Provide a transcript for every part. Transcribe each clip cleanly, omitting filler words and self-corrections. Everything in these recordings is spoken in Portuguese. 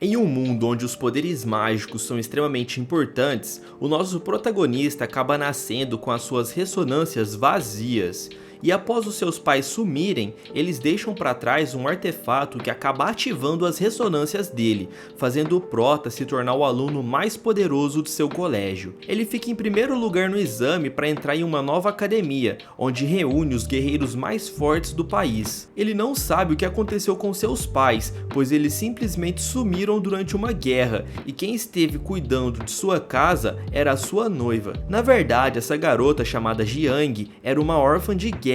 Em um mundo onde os poderes mágicos são extremamente importantes, o nosso protagonista acaba nascendo com as suas ressonâncias vazias. E após os seus pais sumirem, eles deixam para trás um artefato que acaba ativando as ressonâncias dele, fazendo o Prota se tornar o aluno mais poderoso do seu colégio. Ele fica em primeiro lugar no exame para entrar em uma nova academia, onde reúne os guerreiros mais fortes do país. Ele não sabe o que aconteceu com seus pais, pois eles simplesmente sumiram durante uma guerra, e quem esteve cuidando de sua casa era a sua noiva. Na verdade, essa garota chamada Jiang era uma órfã de guerra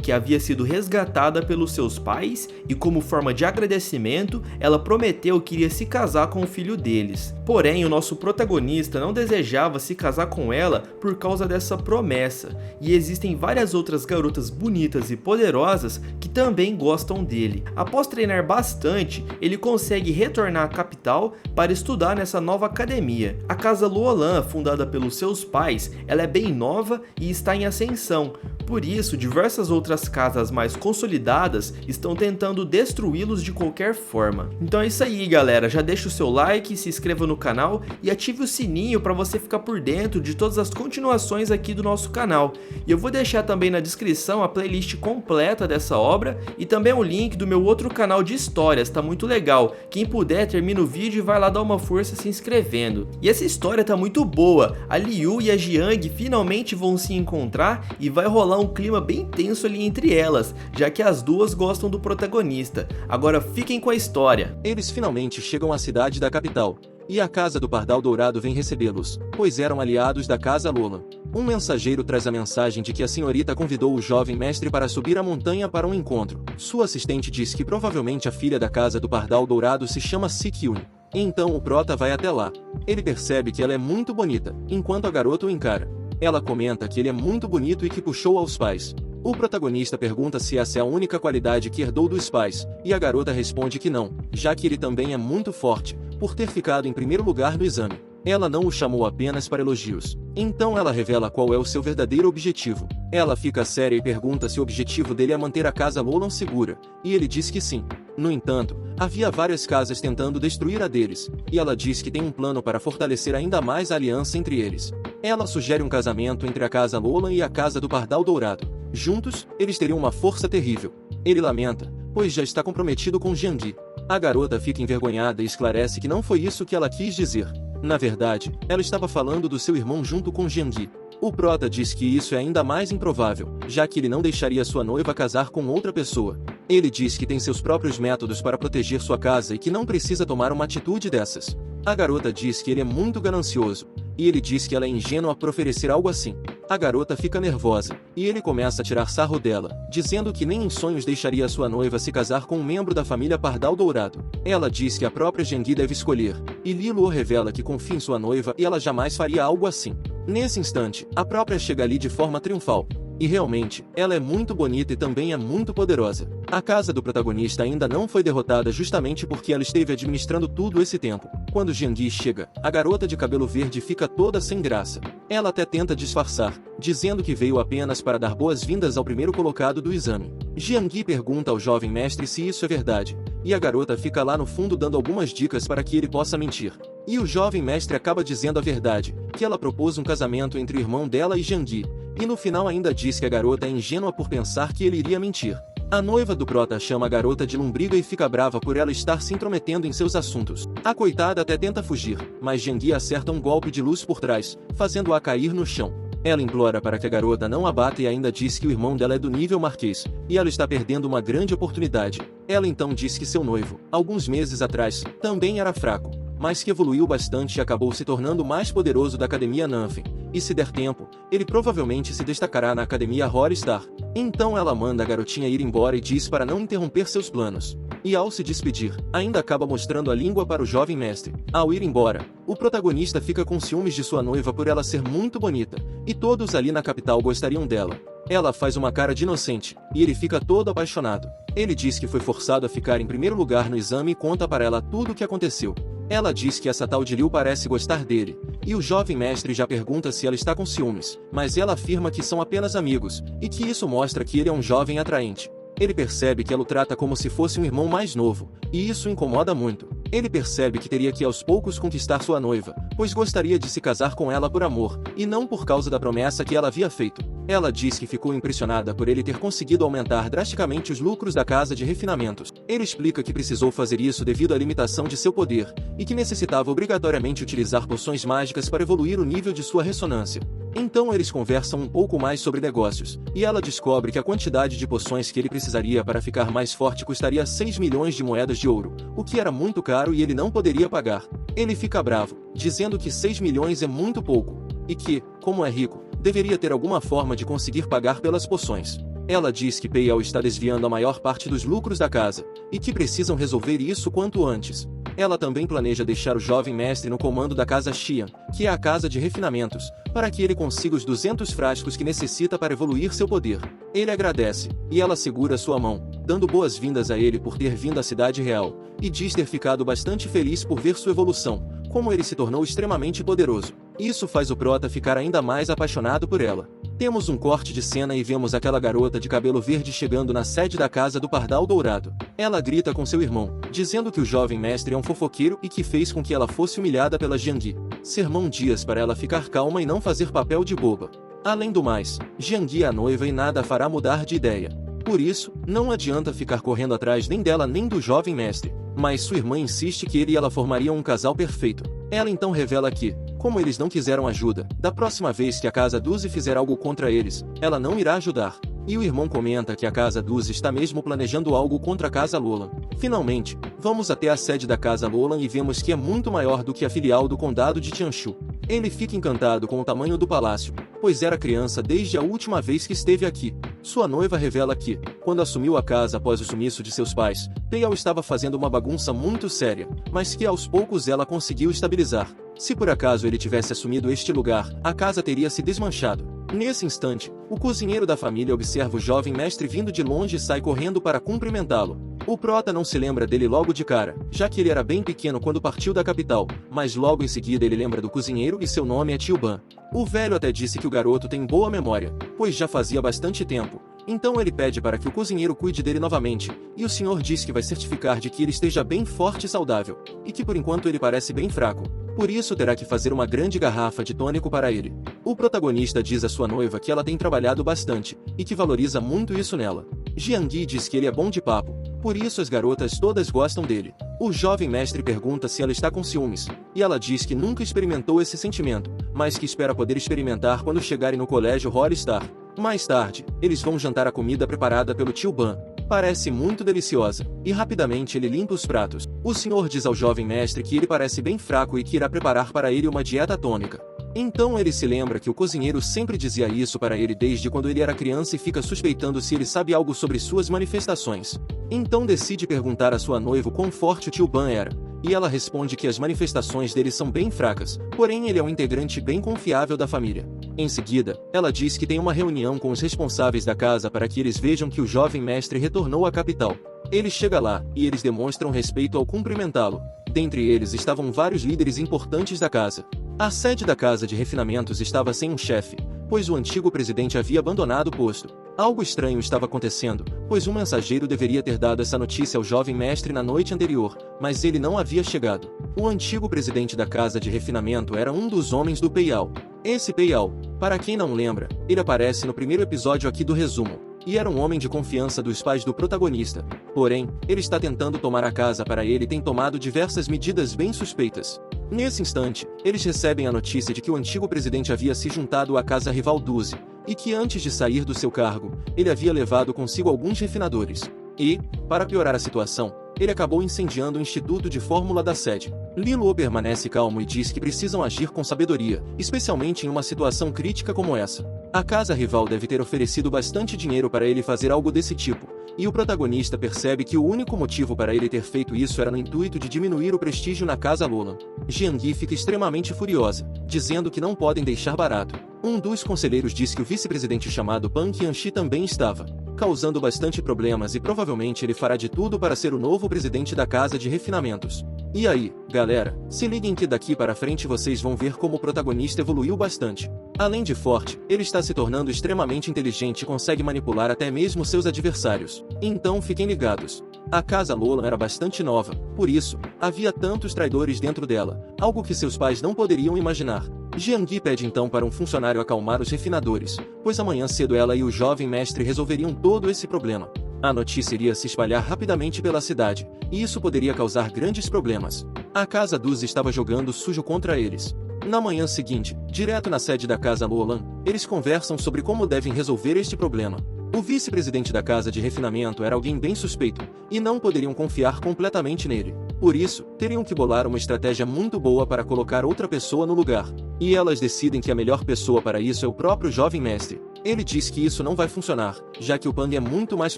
que havia sido resgatada pelos seus pais e, como forma de agradecimento, ela prometeu que iria se casar com o filho deles. Porém, o nosso protagonista não desejava se casar com ela por causa dessa promessa, e existem várias outras garotas bonitas e poderosas que também gostam dele. Após treinar bastante, ele consegue retornar à capital para estudar nessa nova academia. A casa Luolan, fundada pelos seus pais, ela é bem nova e está em ascensão. Por isso, diversas outras casas mais consolidadas estão tentando destruí-los de qualquer forma. Então é isso aí, galera. Já deixa o seu like, se inscreva no canal e ative o sininho para você ficar por dentro de todas as continuações aqui do nosso canal. E eu vou deixar também na descrição a playlist completa dessa obra e também o link do meu outro canal de histórias, tá muito legal. Quem puder, termina o vídeo e vai lá dar uma força se inscrevendo. E essa história tá muito boa. A Liu e a Jiang finalmente vão se encontrar e vai rolar um clima bem tenso ali entre elas, já que as duas gostam do protagonista. Agora fiquem com a história. Eles finalmente chegam à cidade da capital, e a casa do Pardal Dourado vem recebê-los, pois eram aliados da casa Lola. Um mensageiro traz a mensagem de que a senhorita convidou o jovem mestre para subir a montanha para um encontro. Sua assistente diz que provavelmente a filha da casa do Pardal Dourado se chama Sikyun. Então o Prota vai até lá. Ele percebe que ela é muito bonita, enquanto a garota o encara. Ela comenta que ele é muito bonito e que puxou aos pais. O protagonista pergunta se essa é a única qualidade que herdou dos pais, e a garota responde que não, já que ele também é muito forte, por ter ficado em primeiro lugar no exame. Ela não o chamou apenas para elogios. Então ela revela qual é o seu verdadeiro objetivo. Ela fica séria e pergunta se o objetivo dele é manter a casa Lolan segura, e ele diz que sim. No entanto, havia várias casas tentando destruir a deles, e ela diz que tem um plano para fortalecer ainda mais a aliança entre eles. Ela sugere um casamento entre a casa Lolan e a casa do Pardal Dourado. Juntos, eles teriam uma força terrível. Ele lamenta, pois já está comprometido com Jiangyi. A garota fica envergonhada e esclarece que não foi isso que ela quis dizer. Na verdade, ela estava falando do seu irmão junto com Jiangyi. O Prota diz que isso é ainda mais improvável, já que ele não deixaria sua noiva casar com outra pessoa. Ele diz que tem seus próprios métodos para proteger sua casa e que não precisa tomar uma atitude dessas. A garota diz que ele é muito ganancioso, e ele diz que ela é ingênua por oferecer algo assim. A garota fica nervosa, e ele começa a tirar sarro dela, dizendo que nem em sonhos deixaria sua noiva se casar com um membro da família Pardal Dourado. Ela diz que a própria Jiangyi deve escolher, e Lilo revela que confia em sua noiva e ela jamais faria algo assim. Nesse instante, a própria chega ali de forma triunfal. E realmente, ela é muito bonita e também é muito poderosa. A casa do protagonista ainda não foi derrotada justamente porque ela esteve administrando tudo esse tempo. Quando Jiangyi chega, a garota de cabelo verde fica toda sem graça. Ela até tenta disfarçar, dizendo que veio apenas para dar boas-vindas ao primeiro colocado do exame. Jiangyi pergunta ao jovem mestre se isso é verdade, e a garota fica lá no fundo dando algumas dicas para que ele possa mentir. E o jovem mestre acaba dizendo a verdade, que ela propôs um casamento entre o irmão dela e Jiangyi, e no final ainda diz que a garota é ingênua por pensar que ele iria mentir. A noiva do Prota chama a garota de lombriga e fica brava por ela estar se intrometendo em seus assuntos. A coitada até tenta fugir, mas Jiangyi acerta um golpe de luz por trás, fazendo-a cair no chão. Ela implora para que a garota não a bata e ainda diz que o irmão dela é do nível marquês, e ela está perdendo uma grande oportunidade. Ela então diz que seu noivo, alguns meses atrás, também era fraco, mas que evoluiu bastante e acabou se tornando o mais poderoso da Academia Nanfen, e se der tempo, ele provavelmente se destacará na Academia Roar Star. Então ela manda a garotinha ir embora e diz para não interromper seus planos. E ao se despedir, ainda acaba mostrando a língua para o jovem mestre. Ao ir embora, o protagonista fica com ciúmes de sua noiva por ela ser muito bonita, e todos ali na capital gostariam dela. Ela faz uma cara de inocente, e ele fica todo apaixonado. Ele diz que foi forçado a ficar em primeiro lugar no exame e conta para ela tudo o que aconteceu. Ela diz que essa tal de Liu parece gostar dele, e o jovem mestre já pergunta se ela está com ciúmes, mas ela afirma que são apenas amigos, e que isso mostra que ele é um jovem atraente. Ele percebe que ela o trata como se fosse um irmão mais novo, e isso incomoda muito. Ele percebe que teria que aos poucos conquistar sua noiva, pois gostaria de se casar com ela por amor, e não por causa da promessa que ela havia feito. Ela diz que ficou impressionada por ele ter conseguido aumentar drasticamente os lucros da casa de refinamentos. Ele explica que precisou fazer isso devido à limitação de seu poder, e que necessitava obrigatoriamente utilizar poções mágicas para evoluir o nível de sua ressonância. Então eles conversam um pouco mais sobre negócios, e ela descobre que a quantidade de poções que ele precisaria para ficar mais forte custaria 6 milhões de moedas de ouro, o que era muito caro e ele não poderia pagar. Ele fica bravo, dizendo que 6 milhões é muito pouco, e que, como é rico, deveria ter alguma forma de conseguir pagar pelas poções. Ela diz que Peiao está desviando a maior parte dos lucros da casa, e que precisam resolver isso quanto antes. Ela também planeja deixar o jovem mestre no comando da casa Xian, que é a casa de refinamentos, para que ele consiga os 200 frascos que necessita para evoluir seu poder. Ele agradece, e ela segura sua mão, dando boas-vindas a ele por ter vindo à cidade real, e diz ter ficado bastante feliz por ver sua evolução, como ele se tornou extremamente poderoso. Isso faz o prota ficar ainda mais apaixonado por ela. Temos um corte de cena e vemos aquela garota de cabelo verde chegando na sede da casa do Pardal Dourado. Ela grita com seu irmão, dizendo que o jovem mestre é um fofoqueiro e que fez com que ela fosse humilhada pela Jiangui. Sermão Dias para ela ficar calma e não fazer papel de boba. Além do mais, Jiangui é a noiva e nada a fará mudar de ideia. Por isso, não adianta ficar correndo atrás nem dela nem do jovem mestre. Mas sua irmã insiste que ele e ela formariam um casal perfeito. Ela então revela que, como eles não quiseram ajuda, da próxima vez que a casa Duzi fizer algo contra eles, ela não irá ajudar. E o irmão comenta que a casa Duzi está mesmo planejando algo contra a casa Lolan. Finalmente, vamos até a sede da casa Lolan e vemos que é muito maior do que a filial do condado de Tianshu. Ele fica encantado com o tamanho do palácio, pois era criança desde a última vez que esteve aqui. Sua noiva revela que, quando assumiu a casa após o sumiço de seus pais, Peiao estava fazendo uma bagunça muito séria, mas que aos poucos ela conseguiu estabilizar. Se por acaso ele tivesse assumido este lugar, a casa teria se desmanchado. Nesse instante, o cozinheiro da família observa o jovem mestre vindo de longe e sai correndo para cumprimentá-lo. O prota não se lembra dele logo de cara, já que ele era bem pequeno quando partiu da capital, mas logo em seguida ele lembra do cozinheiro e seu nome é Tio Ban. O velho até disse que o garoto tem boa memória, pois já fazia bastante tempo. Então ele pede para que o cozinheiro cuide dele novamente, e o senhor diz que vai certificar de que ele esteja bem forte e saudável, e que por enquanto ele parece bem fraco. Por isso terá que fazer uma grande garrafa de tônico para ele. O protagonista diz à sua noiva que ela tem trabalhado bastante, e que valoriza muito isso nela. Jiangui diz que ele é bom de papo, por isso as garotas todas gostam dele. O jovem mestre pergunta se ela está com ciúmes, e ela diz que nunca experimentou esse sentimento, mas que espera poder experimentar quando chegarem no colégio Hollistar. Mais tarde, eles vão jantar a comida preparada pelo tio Ban. Parece muito deliciosa, e rapidamente ele limpa os pratos. O senhor diz ao jovem mestre que ele parece bem fraco e que irá preparar para ele uma dieta tônica. Então ele se lembra que o cozinheiro sempre dizia isso para ele desde quando ele era criança e fica suspeitando se ele sabe algo sobre suas manifestações. Então decide perguntar à sua noiva quão forte o tio Ban era, e ela responde que as manifestações dele são bem fracas, porém ele é um integrante bem confiável da família. Em seguida, ela diz que tem uma reunião com os responsáveis da casa para que eles vejam que o jovem mestre retornou à capital. Ele chega lá, e eles demonstram respeito ao cumprimentá-lo. Dentre eles estavam vários líderes importantes da casa. A sede da casa de refinamentos estava sem um chefe, pois o antigo presidente havia abandonado o posto. Algo estranho estava acontecendo, pois um mensageiro deveria ter dado essa notícia ao jovem mestre na noite anterior, mas ele não havia chegado. O antigo presidente da casa de refinamento era um dos homens do Peiao. Esse Peiao, para quem não lembra, ele aparece no primeiro episódio aqui do resumo, e era um homem de confiança dos pais do protagonista. Porém, ele está tentando tomar a casa para ele e tem tomado diversas medidas bem suspeitas. Nesse instante, eles recebem a notícia de que o antigo presidente havia se juntado à casa rival Duzi, e que antes de sair do seu cargo, ele havia levado consigo alguns refinadores. E, para piorar a situação, ele acabou incendiando o Instituto de Fórmula da sede. Lilo permanece calmo e diz que precisam agir com sabedoria, especialmente em uma situação crítica como essa. A casa rival deve ter oferecido bastante dinheiro para ele fazer algo desse tipo, e o protagonista percebe que o único motivo para ele ter feito isso era no intuito de diminuir o prestígio na casa Lolan. Jiangui fica extremamente furiosa, dizendo que não podem deixar barato. Um dos conselheiros diz que o vice-presidente chamado Pan Qianxi também estava, causando bastante problemas e provavelmente ele fará de tudo para ser o novo presidente da casa de refinamentos. E aí, galera, se liguem que daqui para frente vocês vão ver como o protagonista evoluiu bastante. Além de forte, ele está se tornando extremamente inteligente e consegue manipular até mesmo seus adversários. Então fiquem ligados. A casa Lolan era bastante nova, por isso, havia tantos traidores dentro dela, algo que seus pais não poderiam imaginar. Jiangui pede então para um funcionário acalmar os refinadores, pois amanhã cedo ela e o jovem mestre resolveriam todo esse problema. A notícia iria se espalhar rapidamente pela cidade, e isso poderia causar grandes problemas. A casa dos estava jogando sujo contra eles. Na manhã seguinte, direto na sede da casa Lolan, eles conversam sobre como devem resolver este problema. O vice-presidente da casa de refinamento era alguém bem suspeito, e não poderiam confiar completamente nele. Por isso, teriam que bolar uma estratégia muito boa para colocar outra pessoa no lugar. E elas decidem que a melhor pessoa para isso é o próprio jovem mestre. Ele diz que isso não vai funcionar, já que o Pang é muito mais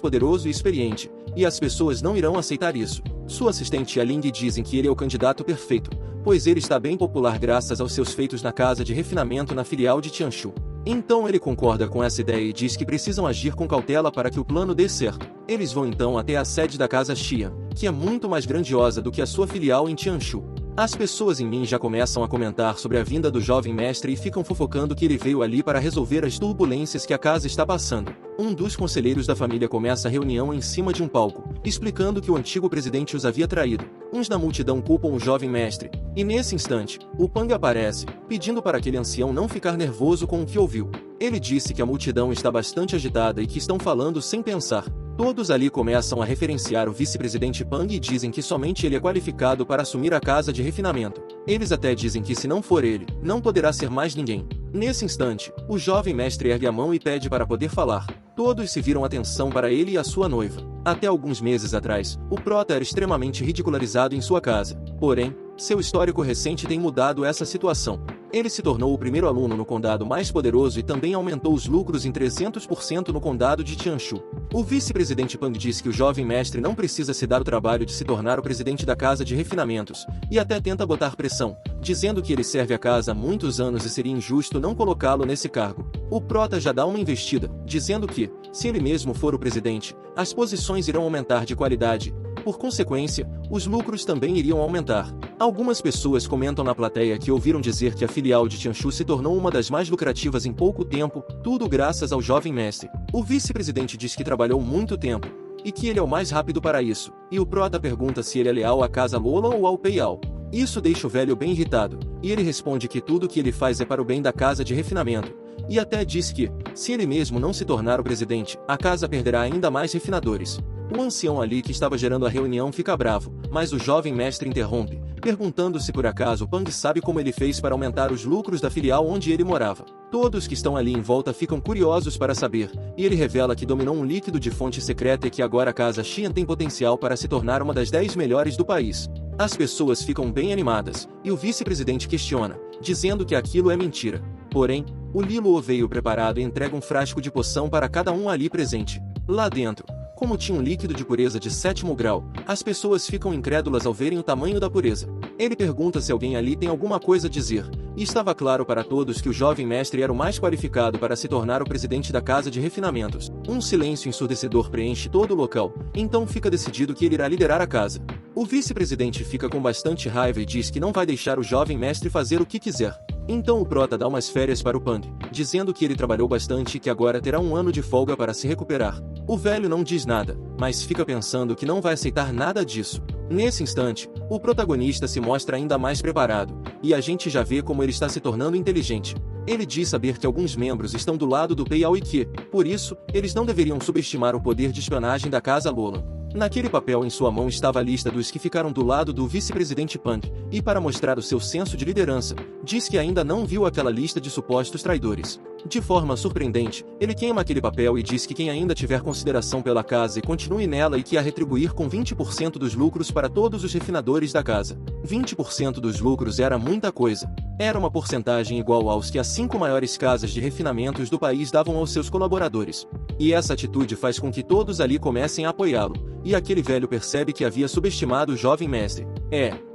poderoso e experiente, e as pessoas não irão aceitar isso. Sua assistente e a Ling dizem que ele é o candidato perfeito, pois ele está bem popular graças aos seus feitos na casa de refinamento na filial de Tianshu. Então ele concorda com essa ideia e diz que precisam agir com cautela para que o plano dê certo. Eles vão então até a sede da casa Xian, que é muito mais grandiosa do que a sua filial em Tianshu. As pessoas em Min já começam a comentar sobre a vinda do jovem mestre e ficam fofocando que ele veio ali para resolver as turbulências que a casa está passando. Um dos conselheiros da família começa a reunião em cima de um palco, explicando que o antigo presidente os havia traído. Uns na multidão culpam o jovem mestre, e nesse instante, o Pang aparece, pedindo para aquele ancião não ficar nervoso com o que ouviu. Ele disse que a multidão está bastante agitada e que estão falando sem pensar. Todos ali começam a referenciar o vice-presidente Pang e dizem que somente ele é qualificado para assumir a casa de refinamento. Eles até dizem que se não for ele, não poderá ser mais ninguém. Nesse instante, o jovem mestre ergue a mão e pede para poder falar. Todos se viram atenção para ele e a sua noiva. Até alguns meses atrás, o Prota era extremamente ridicularizado em sua casa. Porém, seu histórico recente tem mudado essa situação. Ele se tornou o primeiro aluno no condado mais poderoso e também aumentou os lucros em 300% no condado de Tianshu. O vice-presidente Pang diz que o jovem mestre não precisa se dar o trabalho de se tornar o presidente da casa de refinamentos, e até tenta botar pressão, dizendo que ele serve a casa há muitos anos e seria injusto não colocá-lo nesse cargo. O Prota já dá uma investida, dizendo que, se ele mesmo for o presidente, as posições irão aumentar de qualidade. Por consequência, os lucros também iriam aumentar. Algumas pessoas comentam na plateia que ouviram dizer que a filial de Tianshu se tornou uma das mais lucrativas em pouco tempo, tudo graças ao jovem mestre. O vice-presidente diz que trabalhou muito tempo, e que ele é o mais rápido para isso, e o Prota pergunta se ele é leal à casa Lolan ou ao Peiao. Isso deixa o velho bem irritado, e ele responde que tudo o que ele faz é para o bem da casa de refinamento, e até diz que, se ele mesmo não se tornar o presidente, a casa perderá ainda mais refinadores. O ancião ali que estava gerando a reunião fica bravo, mas o jovem mestre interrompe, perguntando se por acaso Pang sabe como ele fez para aumentar os lucros da filial onde ele morava. Todos que estão ali em volta ficam curiosos para saber, e ele revela que dominou um líquido de fonte secreta e que agora a casa Xian tem potencial para se tornar uma das 10 melhores do país. As pessoas ficam bem animadas, e o vice-presidente questiona, dizendo que aquilo é mentira. Porém, o Lilo o veio preparado e entrega um frasco de poção para cada um ali presente. Lá dentro, como tinha um líquido de pureza de 7º grau, as pessoas ficam incrédulas ao verem o tamanho da pureza. Ele pergunta se alguém ali tem alguma coisa a dizer, e estava claro para todos que o jovem mestre era o mais qualificado para se tornar o presidente da casa de refinamentos. Um silêncio ensurdecedor preenche todo o local, então fica decidido que ele irá liderar a casa. O vice-presidente fica com bastante raiva e diz que não vai deixar o jovem mestre fazer o que quiser. Então o Prota dá umas férias para o Pang, dizendo que ele trabalhou bastante e que agora terá um ano de folga para se recuperar. O velho não diz nada, mas fica pensando que não vai aceitar nada disso. Nesse instante, o protagonista se mostra ainda mais preparado, e a gente já vê como ele está se tornando inteligente. Ele diz saber que alguns membros estão do lado do Peiao e que, por isso, eles não deveriam subestimar o poder de espionagem da casa Lolan. Naquele papel em sua mão estava a lista dos que ficaram do lado do vice-presidente Pang, e para mostrar o seu senso de liderança, diz que ainda não viu aquela lista de supostos traidores. De forma surpreendente, ele queima aquele papel e diz que quem ainda tiver consideração pela casa e continue nela e que a retribuir com 20% dos lucros para todos os refinadores da casa. 20% dos lucros era muita coisa. Era uma porcentagem igual aos que as 5 maiores casas de refinamentos do país davam aos seus colaboradores. E essa atitude faz com que todos ali comecem a apoiá-lo, e aquele velho percebe que havia subestimado o jovem mestre.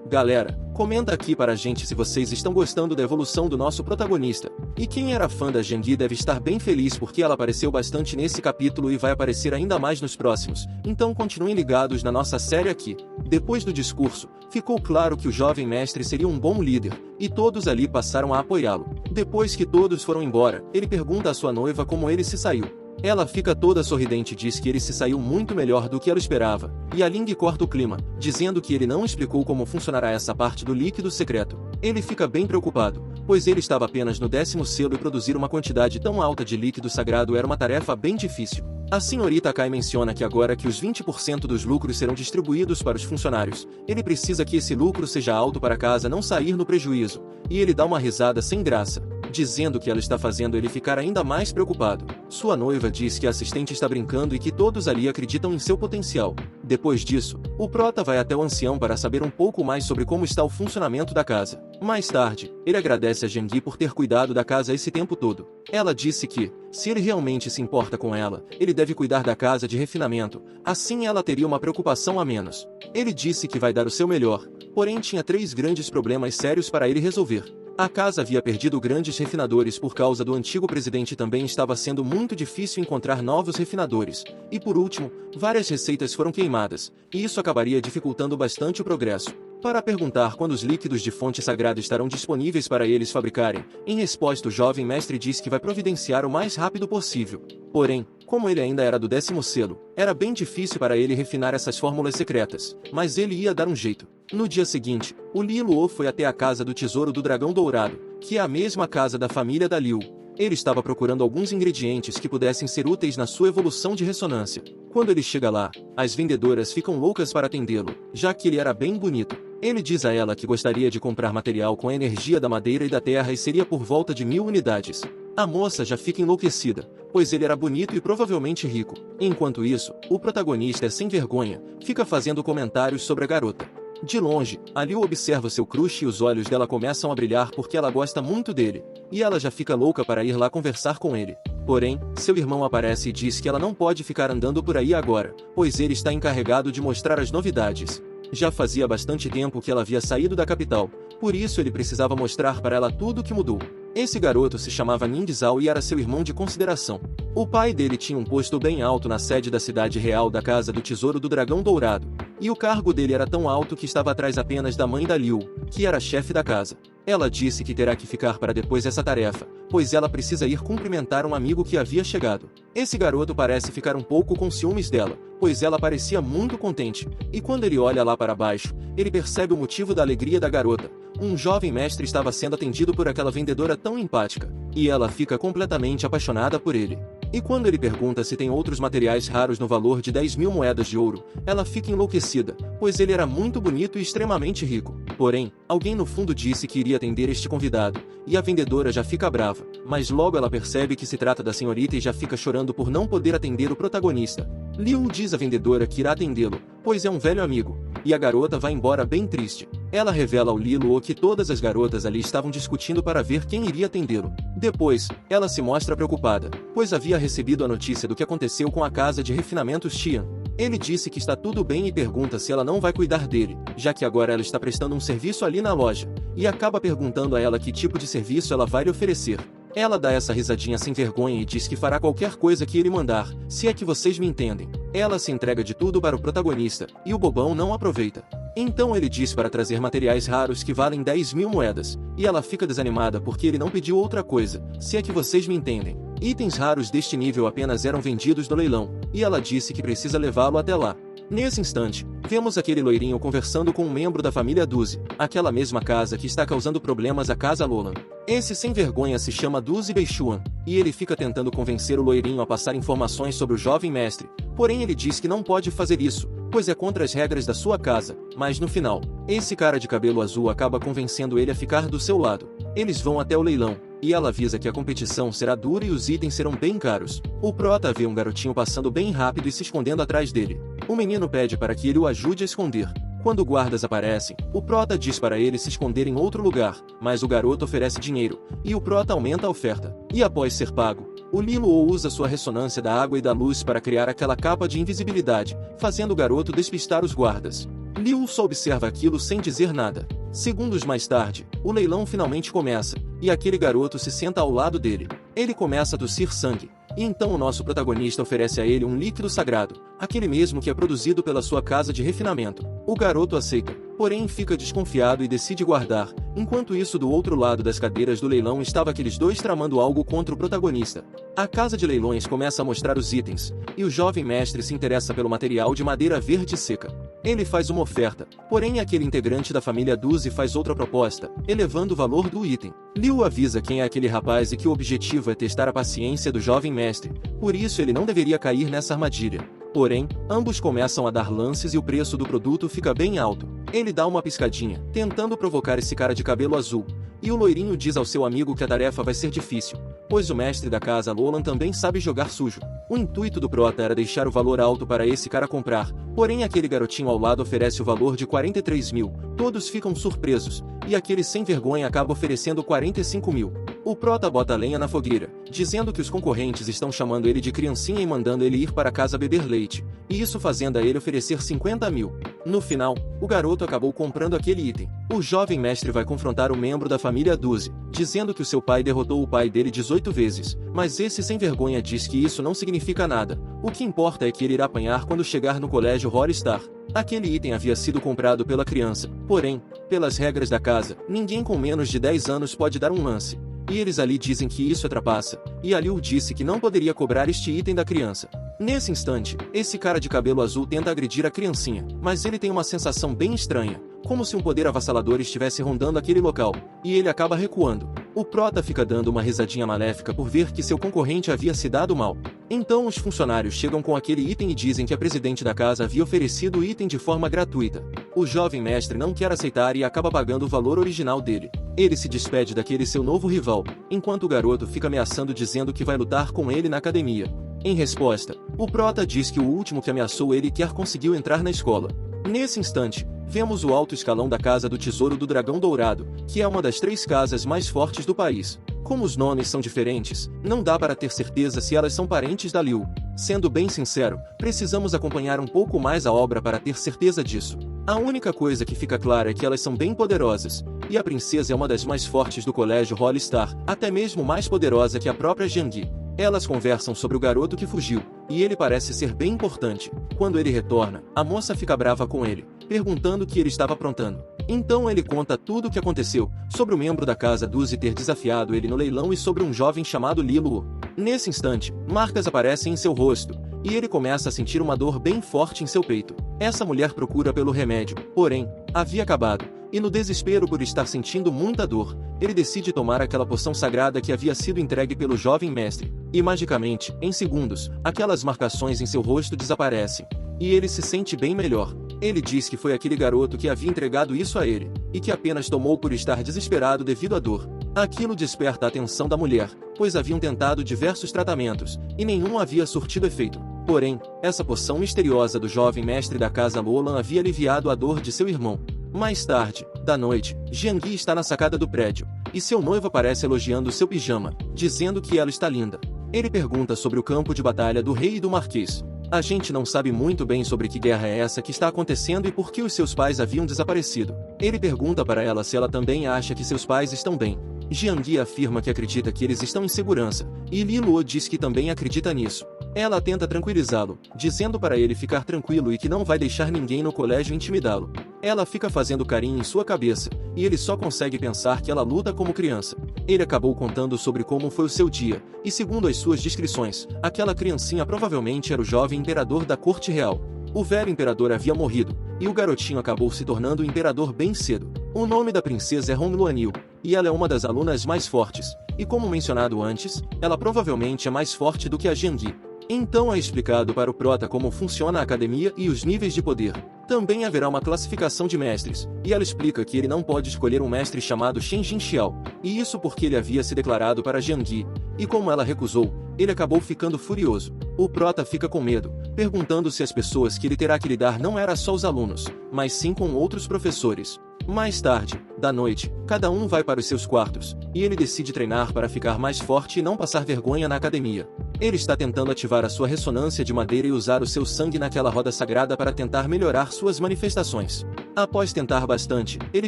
Galera, comenta aqui para a gente se vocês estão gostando da evolução do nosso protagonista. E quem era fã da Jiangui deve estar bem feliz porque ela apareceu bastante nesse capítulo e vai aparecer ainda mais nos próximos, então continuem ligados na nossa série aqui. Depois do discurso, ficou claro que o jovem mestre seria um bom líder, e todos ali passaram a apoiá-lo. Depois que todos foram embora, ele pergunta à sua noiva como ele se saiu. Ela fica toda sorridente e diz que ele se saiu muito melhor do que ela esperava, e a Ling corta o clima, dizendo que ele não explicou como funcionará essa parte do líquido secreto. Ele fica bem preocupado, pois ele estava apenas no 10º selo e produzir uma quantidade tão alta de líquido sagrado era uma tarefa bem difícil. A senhorita Kai menciona que agora que os 20% dos lucros serão distribuídos para os funcionários, ele precisa que esse lucro seja alto para a casa não sair no prejuízo, e ele dá uma risada sem graça, dizendo que ela está fazendo ele ficar ainda mais preocupado. Sua noiva diz que a assistente está brincando e que todos ali acreditam em seu potencial. Depois disso, o prota vai até o ancião para saber um pouco mais sobre como está o funcionamento da casa. Mais tarde, ele agradece a Jiangyi por ter cuidado da casa esse tempo todo. Ela disse que, se ele realmente se importa com ela, ele deve cuidar da casa de refinamento, assim ela teria uma preocupação a menos. Ele disse que vai dar o seu melhor, porém tinha 3 grandes problemas sérios para ele resolver. A casa havia perdido grandes refinadores por causa do antigo presidente e também estava sendo muito difícil encontrar novos refinadores. E por último, várias receitas foram queimadas, e isso acabaria dificultando bastante o progresso. Para perguntar quando os líquidos de fonte sagrada estarão disponíveis para eles fabricarem, em resposta o jovem mestre diz que vai providenciar o mais rápido possível. Porém, como ele ainda era do 10º selo, era bem difícil para ele refinar essas fórmulas secretas, mas ele ia dar um jeito. No dia seguinte, o Li Luo foi até a casa do tesouro do dragão dourado, que é a mesma casa da família da Liu. Ele estava procurando alguns ingredientes que pudessem ser úteis na sua evolução de ressonância. Quando ele chega lá, as vendedoras ficam loucas para atendê-lo, já que ele era bem bonito. Ele diz a ela que gostaria de comprar material com a energia da madeira e da terra e seria por volta de 1000 unidades. A moça já fica enlouquecida, pois ele era bonito e provavelmente rico. Enquanto isso, o protagonista é sem vergonha, fica fazendo comentários sobre a garota. De longe, a Liu observa seu crush e os olhos dela começam a brilhar porque ela gosta muito dele, e ela já fica louca para ir lá conversar com ele. Porém, seu irmão aparece e diz que ela não pode ficar andando por aí agora, pois ele está encarregado de mostrar as novidades. Já fazia bastante tempo que ela havia saído da capital, por isso ele precisava mostrar para ela tudo o que mudou. Esse garoto se chamava Ning Zhao e era seu irmão de consideração. O pai dele tinha um posto bem alto na sede da cidade real da Casa do Tesouro do Dragão Dourado, e o cargo dele era tão alto que estava atrás apenas da mãe da Liu, que era chefe da casa. Ela disse que terá que ficar para depois essa tarefa, pois ela precisa ir cumprimentar um amigo que havia chegado. Esse garoto parece ficar um pouco com ciúmes dela, pois ela parecia muito contente, e quando ele olha lá para baixo, ele percebe o motivo da alegria da garota. Um jovem mestre estava sendo atendido por aquela vendedora tão empática, e ela fica completamente apaixonada por ele. E quando ele pergunta se tem outros materiais raros no valor de 10.000 moedas de ouro, ela fica enlouquecida, pois ele era muito bonito e extremamente rico. Porém, alguém no fundo disse que iria atender este convidado, e a vendedora já fica brava, mas logo ela percebe que se trata da senhorita e já fica chorando por não poder atender o protagonista. Liu diz à vendedora que irá atendê-lo, pois é um velho amigo, e a garota vai embora bem triste. Ela revela ao Li Luo que todas as garotas ali estavam discutindo para ver quem iria atendê-lo. Depois, ela se mostra preocupada, pois havia recebido a notícia do que aconteceu com a casa de refinamentos Xian. Ele disse que está tudo bem e pergunta se ela não vai cuidar dele, já que agora ela está prestando um serviço ali na loja, e acaba perguntando a ela que tipo de serviço ela vai lhe oferecer. Ela dá essa risadinha sem vergonha e diz que fará qualquer coisa que ele mandar, se é que vocês me entendem. Ela se entrega de tudo para o protagonista, e o bobão não aproveita. Então ele diz para trazer materiais raros que valem 10.000 moedas, e ela fica desanimada porque ele não pediu outra coisa, se é que vocês me entendem. Itens raros deste nível apenas eram vendidos no leilão, e ela disse que precisa levá-lo até lá. Nesse instante, vemos aquele loirinho conversando com um membro da família Duzi, aquela mesma casa que está causando problemas à casa Lolan. Esse sem vergonha se chama Duzi Beishuan, e ele fica tentando convencer o loirinho a passar informações sobre o jovem mestre, porém ele diz que não pode fazer isso, pois é contra as regras da sua casa, mas no final, esse cara de cabelo azul acaba convencendo ele a ficar do seu lado. Eles vão até o leilão, e ela avisa que a competição será dura e os itens serão bem caros. O prota vê um garotinho passando bem rápido e se escondendo atrás dele. O menino pede para que ele o ajude a esconder. Quando guardas aparecem, o prota diz para ele se esconder em outro lugar, mas o garoto oferece dinheiro, e o prota aumenta a oferta. E após ser pago, o Li Luo usa sua ressonância da água e da luz para criar aquela capa de invisibilidade, fazendo o garoto despistar os guardas. Liu só observa aquilo sem dizer nada. Segundos mais tarde, o leilão finalmente começa, e aquele garoto se senta ao lado dele. Ele começa a tossir sangue, E então o nosso protagonista oferece a ele um líquido sagrado, aquele mesmo que é produzido pela sua casa de refinamento. O garoto aceita, porém fica desconfiado e decide guardar. Enquanto isso, do outro lado das cadeiras do leilão estava aqueles dois tramando algo contra o protagonista. A casa de leilões começa a mostrar os itens, e o jovem mestre se interessa pelo material de madeira verde seca. Ele faz uma oferta, porém aquele integrante da família Duzi faz outra proposta, elevando o valor do item. Liu avisa quem é aquele rapaz e que o objetivo é testar a paciência do jovem mestre, por isso ele não deveria cair nessa armadilha. Porém, ambos começam a dar lances e o preço do produto fica bem alto. Ele dá uma piscadinha, tentando provocar esse cara de cabelo azul, e o loirinho diz ao seu amigo que a tarefa vai ser difícil, pois o mestre da casa Lolan também sabe jogar sujo. O intuito do prota era deixar o valor alto para esse cara comprar, porém aquele garotinho ao lado oferece o valor de 43 mil, todos ficam surpresos, e aquele sem vergonha acaba oferecendo 45 mil. O prota bota lenha na fogueira, dizendo que os concorrentes estão chamando ele de criancinha e mandando ele ir para casa beber leite, e isso fazendo a ele oferecer 50 mil. No final, o garoto acabou comprando aquele item. O jovem mestre vai confrontar o membro da família Duzi, dizendo que o seu pai derrotou o pai dele 18 vezes, mas esse sem vergonha diz que isso não significa nada. O que importa é que ele irá apanhar quando chegar no colégio Hollistar. Aquele item havia sido comprado pela criança, porém, pelas regras da casa, ninguém com menos de 10 anos pode dar um lance. E eles ali dizem que isso é trapaça, e a Liu disse que não poderia cobrar este item da criança. Nesse instante, esse cara de cabelo azul tenta agredir a criancinha, mas ele tem uma sensação bem estranha, como se um poder avassalador estivesse rondando aquele local, e ele acaba recuando. O prota fica dando uma risadinha maléfica por ver que seu concorrente havia se dado mal. Então os funcionários chegam com aquele item e dizem que a presidente da casa havia oferecido o item de forma gratuita. O jovem mestre não quer aceitar e acaba pagando o valor original dele. Ele se despede daquele seu novo rival, enquanto o garoto fica ameaçando dizendo que vai lutar com ele na academia. Em resposta, o prota diz que o último que ameaçou ele quer conseguiu entrar na escola. Nesse instante, vemos o alto escalão da Casa do Tesouro do Dragão Dourado, que é uma das 3 casas mais fortes do país. Como os nomes são diferentes, não dá para ter certeza se elas são parentes da Liu. Sendo bem sincero, precisamos acompanhar um pouco mais a obra para ter certeza disso. A única coisa que fica clara é que elas são bem poderosas, e a princesa é uma das mais fortes do colégio Hollistar, até mesmo mais poderosa que a própria Jiangyi. Elas conversam sobre o garoto que fugiu, e ele parece ser bem importante. Quando ele retorna, a moça fica brava com ele, perguntando o que ele estava aprontando. Então ele conta tudo o que aconteceu, sobre o membro da casa Duzi ter desafiado ele no leilão e sobre um jovem chamado Liluo. Nesse instante, marcas aparecem em seu rosto, e ele começa a sentir uma dor bem forte em seu peito. Essa mulher procura pelo remédio, porém, havia acabado, e no desespero por estar sentindo muita dor, ele decide tomar aquela poção sagrada que havia sido entregue pelo jovem mestre. E magicamente, em segundos, aquelas marcações em seu rosto desaparecem, e ele se sente bem melhor. Ele diz que foi aquele garoto que havia entregado isso a ele, e que apenas tomou por estar desesperado devido à dor. Aquilo desperta a atenção da mulher, pois haviam tentado diversos tratamentos, e nenhum havia surtido efeito. Porém, essa poção misteriosa do jovem mestre da casa Lolan havia aliviado a dor de seu irmão. Mais tarde, da noite, Jiangyi está na sacada do prédio, e seu noivo aparece elogiando seu pijama, dizendo que ela está linda. Ele pergunta sobre o campo de batalha do rei e do marquês. A gente não sabe muito bem sobre que guerra é essa que está acontecendo e por que os seus pais haviam desaparecido. Ele pergunta para ela se ela também acha que seus pais estão bem. Jiangyi afirma que acredita que eles estão em segurança, e Liluo diz que também acredita nisso. Ela tenta tranquilizá-lo, dizendo para ele ficar tranquilo e que não vai deixar ninguém no colégio intimidá-lo. Ela fica fazendo carinho em sua cabeça, e ele só consegue pensar que ela luta como criança. Ele acabou contando sobre como foi o seu dia, e segundo as suas descrições, aquela criancinha provavelmente era o jovem imperador da corte real. O velho imperador havia morrido, e o garotinho acabou se tornando o imperador bem cedo. O nome da princesa é Hong Luanil, e ela é uma das alunas mais fortes, e como mencionado antes, ela provavelmente é mais forte do que a Jiangyi. Então é explicado para o prota como funciona a academia e os níveis de poder. Também haverá uma classificação de mestres, e ela explica que ele não pode escolher um mestre chamado Shen Jinxiao, e isso porque ele havia se declarado para Jiangyi, e como ela recusou, ele acabou ficando furioso. O prota fica com medo, perguntando se as pessoas que ele terá que lidar não eram só os alunos, mas sim com outros professores. Mais tarde, da noite, cada um vai para os seus quartos, e ele decide treinar para ficar mais forte e não passar vergonha na academia. Ele está tentando ativar a sua ressonância de madeira e usar o seu sangue naquela roda sagrada para tentar melhorar suas manifestações. Após tentar bastante, ele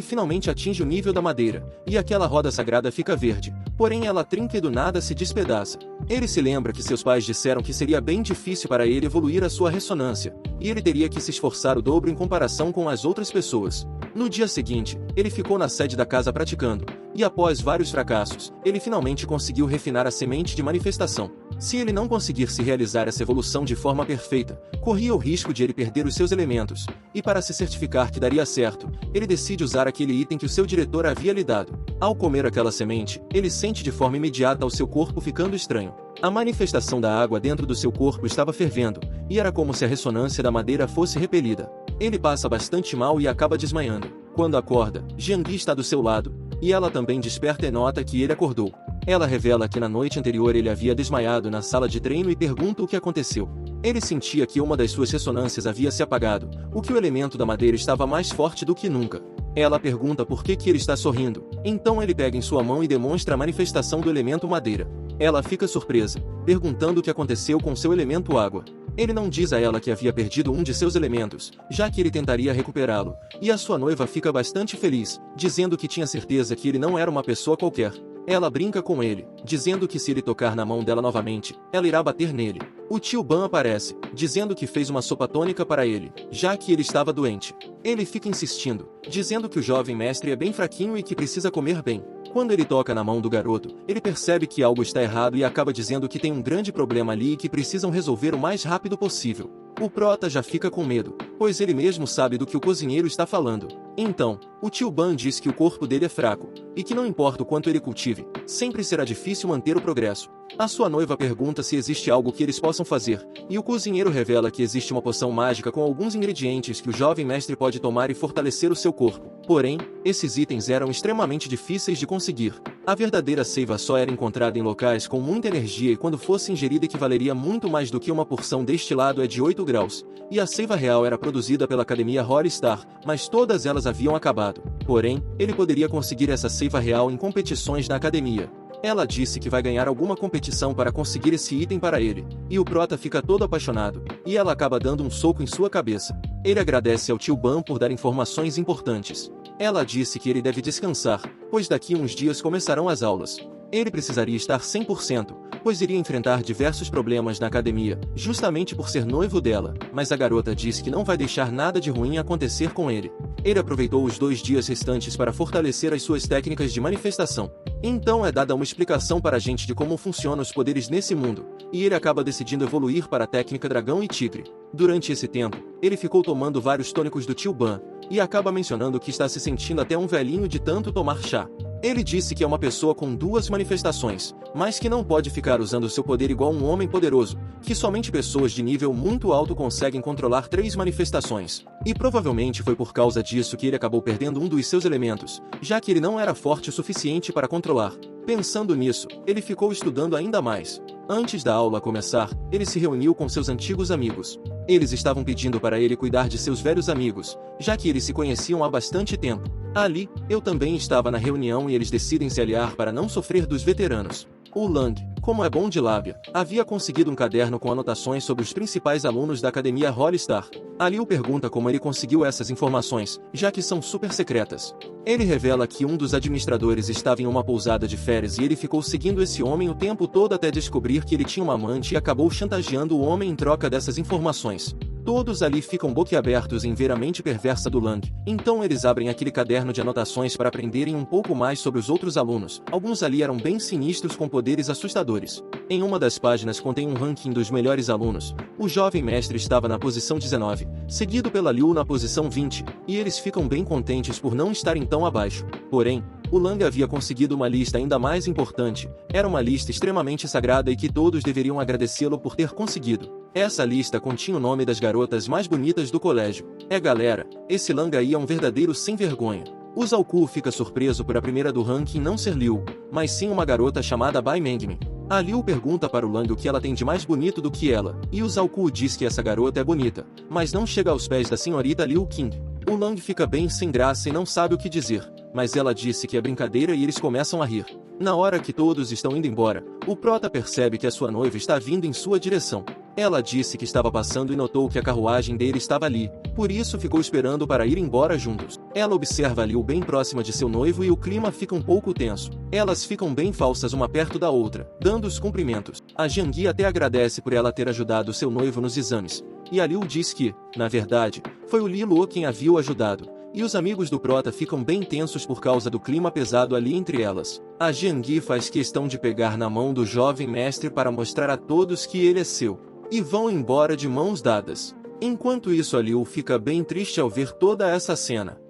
finalmente atinge o nível da madeira, e aquela roda sagrada fica verde, porém ela trinca e do nada se despedaça. Ele se lembra que seus pais disseram que seria bem difícil para ele evoluir a sua ressonância, e ele teria que se esforçar o dobro em comparação com as outras pessoas. No dia seguinte, ele ficou na sede da casa praticando, e após vários fracassos, ele finalmente conseguiu refinar a semente de manifestação. Se ele não conseguisse realizar essa evolução de forma perfeita, corria o risco de ele perder os seus elementos, e para se certificar que daria certo, ele decide usar aquele item que o seu diretor havia lhe dado. Ao comer aquela semente, ele sente de forma imediata o seu corpo ficando estranho. A manifestação da água dentro do seu corpo estava fervendo, e era como se a ressonância da madeira fosse repelida. Ele passa bastante mal e acaba desmaiando. Quando acorda, Jiangui está do seu lado, e ela também desperta e nota que ele acordou. Ela revela que na noite anterior ele havia desmaiado na sala de treino e pergunta o que aconteceu. Ele sentia que uma das suas ressonâncias havia se apagado, o que o elemento da madeira estava mais forte do que nunca. Ela pergunta por que ele está sorrindo, então ele pega em sua mão e demonstra a manifestação do elemento madeira. Ela fica surpresa, perguntando o que aconteceu com seu elemento água. Ele não diz a ela que havia perdido um de seus elementos, já que ele tentaria recuperá-lo, e a sua noiva fica bastante feliz, dizendo que tinha certeza que ele não era uma pessoa qualquer. Ela brinca com ele, dizendo que se ele tocar na mão dela novamente, ela irá bater nele. O tio Ban aparece, dizendo que fez uma sopa tônica para ele, já que ele estava doente. Ele fica insistindo, dizendo que o jovem mestre é bem fraquinho e que precisa comer bem. Quando ele toca na mão do garoto, ele percebe que algo está errado e acaba dizendo que tem um grande problema ali e que precisam resolver o mais rápido possível. O prota já fica com medo, pois ele mesmo sabe do que o cozinheiro está falando. Então, o tio Ban diz que o corpo dele é fraco, e que não importa o quanto ele cultive, sempre será difícil manter o progresso. A sua noiva pergunta se existe algo que eles possam fazer, e o cozinheiro revela que existe uma poção mágica com alguns ingredientes que o jovem mestre pode tomar e fortalecer o seu corpo. Porém, esses itens eram extremamente difíceis de conseguir. A verdadeira seiva só era encontrada em locais com muita energia e quando fosse ingerida equivaleria muito mais do que uma porção destilado é de 8 graus. E a seiva real era produzida pela Academia Hollistar, mas todas elas haviam acabado. Porém, ele poderia conseguir essa seiva real em competições na academia. Ela disse que vai ganhar alguma competição para conseguir esse item para ele, e o prota fica todo apaixonado, e ela acaba dando um soco em sua cabeça. Ele agradece ao tio Ban por dar informações importantes. Ela disse que ele deve descansar, pois daqui uns dias começarão as aulas. Ele precisaria estar 100%, pois iria enfrentar diversos problemas na academia, justamente por ser noivo dela, mas a garota disse que não vai deixar nada de ruim acontecer com ele. Ele aproveitou os 2 dias restantes para fortalecer as suas técnicas de manifestação. Então é dada uma explicação para a gente de como funcionam os poderes nesse mundo, e ele acaba decidindo evoluir para a técnica dragão e tigre. Durante esse tempo, ele ficou tomando vários tônicos do tio Ban, e acaba mencionando que está se sentindo até um velhinho de tanto tomar chá. Ele disse que é uma pessoa com 2 manifestações, mas que não pode ficar usando seu poder igual um homem poderoso, que somente pessoas de nível muito alto conseguem controlar 3 manifestações. E provavelmente foi por causa disso que ele acabou perdendo um dos seus elementos, já que ele não era forte o suficiente para controlar. Pensando nisso, ele ficou estudando ainda mais. Antes da aula começar, ele se reuniu com seus antigos amigos. Eles estavam pedindo para ele cuidar de seus velhos amigos, já que eles se conheciam há bastante tempo. Ali, eu também estava na reunião e eles decidem se aliar para não sofrer dos veteranos. O Lang, como é bom de lábia, havia conseguido um caderno com anotações sobre os principais alunos da Academia Hollistar. Liu pergunta como ele conseguiu essas informações, já que são super secretas. Ele revela que um dos administradores estava em uma pousada de férias e ele ficou seguindo esse homem o tempo todo até descobrir que ele tinha uma amante e acabou chantageando o homem em troca dessas informações. Todos ali ficam boquiabertos em ver a mente perversa do Lang, então eles abrem aquele caderno de anotações para aprenderem um pouco mais sobre os outros alunos. Alguns ali eram bem sinistros com poderes assustadores. Em uma das páginas contém um ranking dos melhores alunos. O jovem mestre estava na posição 19, seguido pela Liu na posição 20, e eles ficam bem contentes por não estarem tão abaixo. Porém, o Lang havia conseguido uma lista ainda mais importante. Era uma lista extremamente sagrada e que todos deveriam agradecê-lo por ter conseguido. Essa lista continha o nome das garotas mais bonitas do colégio. Galera, esse Lang aí é um verdadeiro sem vergonha. O Zhao Ku fica surpreso por a primeira do ranking não ser Liu, mas sim uma garota chamada Bai Mengmi. A Liu pergunta para o Lang o que ela tem de mais bonito do que ela, e o Zhao Ku diz que essa garota é bonita, mas não chega aos pés da senhorita Liu Qing. O Lang fica bem sem graça e não sabe o que dizer, mas ela disse que é brincadeira e eles começam a rir. Na hora que todos estão indo embora, o prota percebe que a sua noiva está vindo em sua direção. Ela disse que estava passando e notou que a carruagem dele estava ali, por isso ficou esperando para ir embora juntos. Ela observa Liu bem próxima de seu noivo e o clima fica um pouco tenso. Elas ficam bem falsas uma perto da outra, dando os cumprimentos. A Jiangyi até agradece por ela ter ajudado seu noivo nos exames. E a Liu diz que, na verdade, foi o Li Luo quem a viu ajudado. E os amigos do Prota ficam bem tensos por causa do clima pesado ali entre elas. A Jiangyi faz questão de pegar na mão do jovem mestre para mostrar a todos que ele é seu. E vão embora de mãos dadas. Enquanto isso, a Liu fica bem triste ao ver toda essa cena.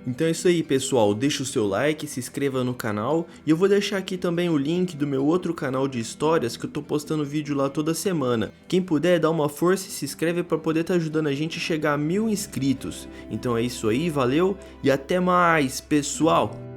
Então é isso aí, pessoal, deixa o seu like, se inscreva no canal e eu vou deixar aqui também o link do meu outro canal de histórias que eu tô postando vídeo lá toda semana. Quem puder, dá uma força e se inscreve para poder estar ajudando a gente a chegar a 1000 inscritos. Então é isso aí, valeu e até mais, pessoal!